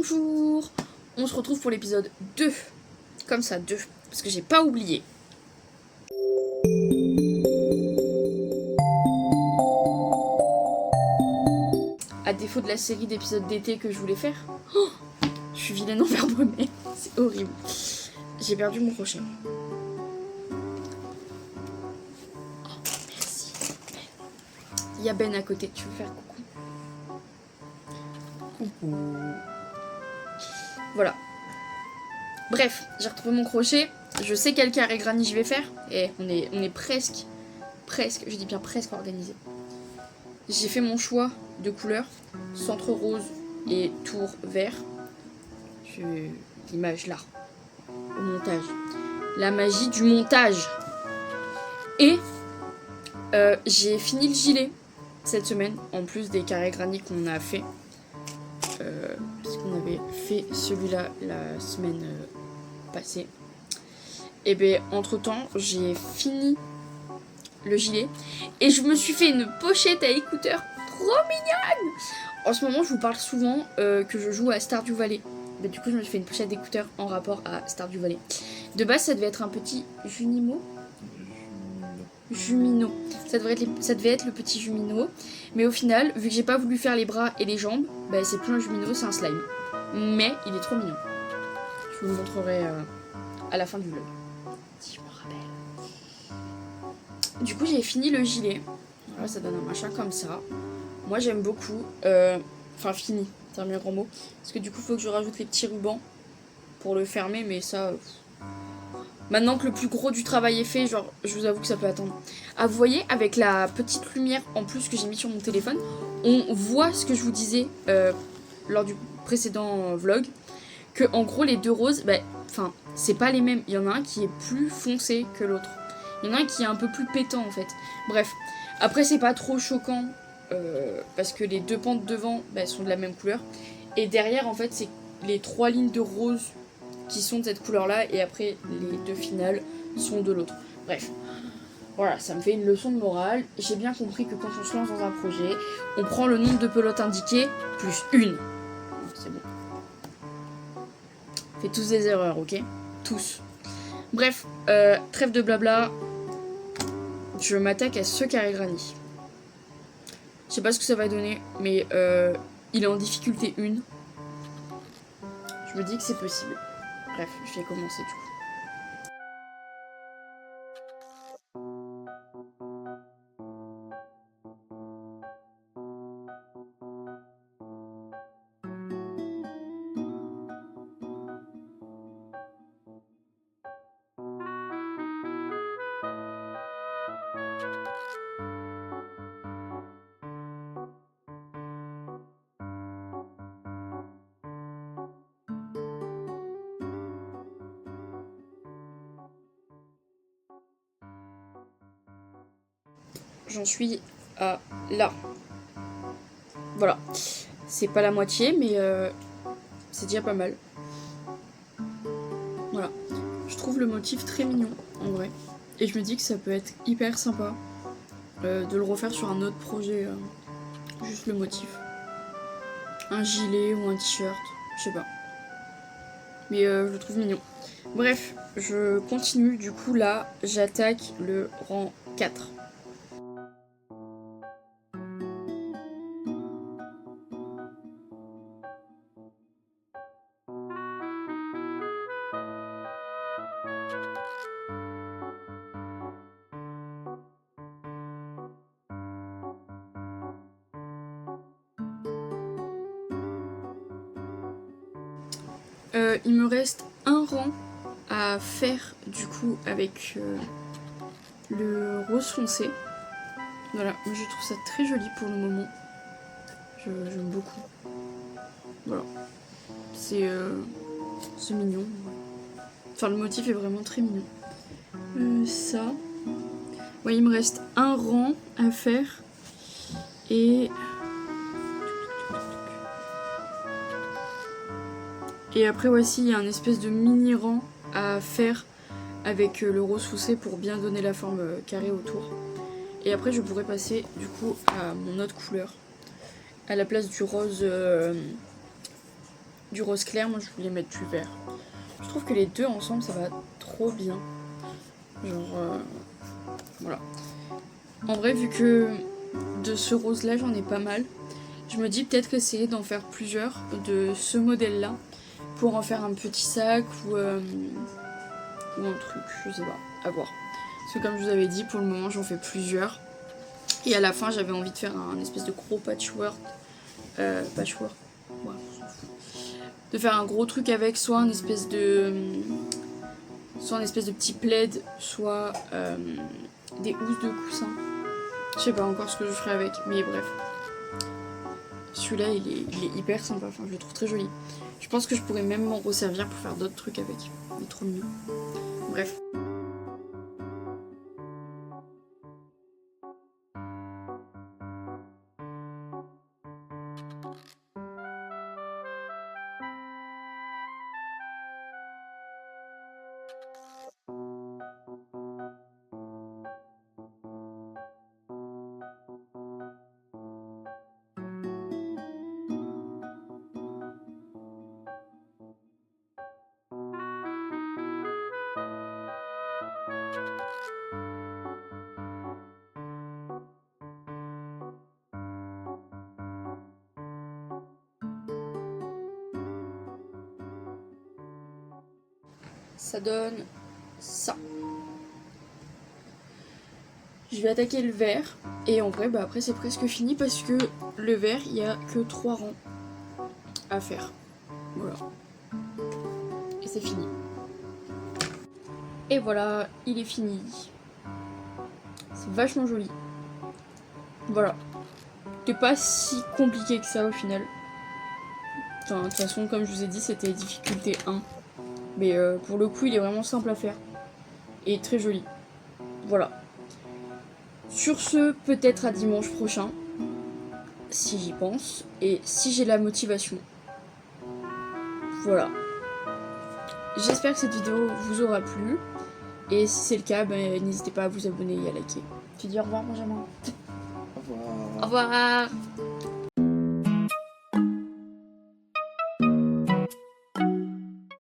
Bonjour. On se retrouve pour l'épisode 2. Comme ça, 2. Parce que j'ai pas oublié. À défaut de la série d'épisodes d'été que je voulais faire. Oh, je suis vilaine envers moi-même. C'est horrible. J'ai perdu mon crochet. Oh, merci. Il y a Ben à côté. Tu veux faire coucou? Coucou. Voilà. Bref, j'ai retrouvé mon crochet. Je sais quel carré granit je vais faire. Et on est presque, je dis bien presque organisé. J'ai fait mon choix de couleurs. Centre rose et tour vert. L'image là. Au montage. La magie du montage. Et j'ai fini le gilet cette semaine. En plus des carrés granits qu'on a fait. Parce qu'on avait fait celui-là la semaine passée. Et bien entre temps j'ai fini le gilet et je me suis fait une pochette à écouteurs trop mignonne. En ce moment je vous parle souvent que je joue à Stardew Valley. Mais du coup je me suis fait une pochette d'écouteurs en rapport à Stardew Valley. De base ça devait être un petit Jumino. Ça devait être le petit Jumino. Mais au final, vu que j'ai pas voulu faire les bras et les jambes, bah c'est plus un Jumino, c'est un slime. Mais il est trop mignon. Je vous le montrerai à la fin du vlog. Si je me rappelle. Du coup j'ai fini le gilet. Voilà, ça donne un machin comme ça. Moi j'aime beaucoup. Enfin fini, c'est un bien grand mot. Parce que du coup il faut que je rajoute les petits rubans pour le fermer, mais ça... Maintenant que le plus gros du travail est fait, genre, je vous avoue que ça peut attendre. Ah, vous voyez, avec la petite lumière en plus que j'ai mis sur mon téléphone, on voit ce que je vous disais lors du précédent vlog. Que en gros, les deux roses, enfin, c'est pas les mêmes. Il y en a un qui est plus foncé que l'autre. Il y en a un qui est un peu plus pétant en fait. Bref, après, c'est pas trop choquant parce que les deux pentes devant sont de la même couleur. Et derrière, en fait, c'est les trois lignes de rose qui sont de cette couleur là et après les deux finales sont de l'autre. Bref, voilà, ça me fait une leçon de morale. J'ai bien compris que quand on se lance dans un projet, on prend le nombre de pelotes indiquées plus une. C'est bon. Faites tous des erreurs, ok? Tous. Bref, trêve de blabla. Je m'attaque à ce carré granit. Je sais pas ce que ça va donner, mais il est en difficulté 1. Je me dis que c'est possible. Bref, je vais commencer du coup. J'en suis à là. Voilà. C'est pas la moitié, mais c'est déjà pas mal. Voilà. Je trouve le motif très mignon, en vrai. Et je me dis que ça peut être hyper sympa de le refaire sur un autre projet. Juste le motif. Un gilet ou un t-shirt, je sais pas. Mais je le trouve mignon. Bref, je continue. Du coup, là, j'attaque le rang 4. Il me reste un rang à faire du coup avec le rose foncé. Voilà, je trouve ça très joli pour le moment. J'aime beaucoup. Voilà. C'est mignon. Enfin, le motif est vraiment très mignon. Ça. Ouais, il me reste un rang à faire. Et après, voici, il y a un espèce de mini rang à faire avec le rose foncé pour bien donner la forme carrée autour. Et après, je pourrais passer du coup à mon autre couleur. À la place du rose du rose clair, moi je voulais mettre du vert. Je trouve que les deux ensemble ça va trop bien. Genre voilà. En vrai, vu que de ce rose là j'en ai pas mal, je me dis peut-être essayer d'en faire plusieurs de ce modèle là pour en faire un petit sac ou un truc, je sais pas, à voir. Parce que comme je vous avais dit, pour le moment j'en fais plusieurs. Et à la fin j'avais envie de faire un espèce de gros patchwork. Ouais, on s'en fout. De faire un gros truc avec soit un espèce de petit plaid, soit des housses de coussin. Je sais pas encore ce que je ferai avec, mais bref. Celui-là il est hyper sympa, enfin je le trouve très joli. Je pense que je pourrais même m'en resservir pour faire d'autres trucs avec. Il est trop mignon. Bref. Ça donne ça. Je vais attaquer le vert et en vrai après c'est presque fini parce que le vert il n'y a que 3 rangs à faire. Voilà. Et c'est fini. Et voilà, il est fini. C'est vachement joli. Voilà. C'était pas si compliqué que ça au final. Enfin, de toute façon, comme je vous ai dit, c'était difficulté 1. Mais pour le coup, il est vraiment simple à faire. Et très joli. Voilà. Sur ce, peut-être à dimanche prochain. Si j'y pense. Et si j'ai la motivation. Voilà. J'espère que cette vidéo vous aura plu. Et si c'est le cas, ben, n'hésitez pas à vous abonner et à liker. Tu dis au revoir, Benjamin. Au revoir. Au revoir.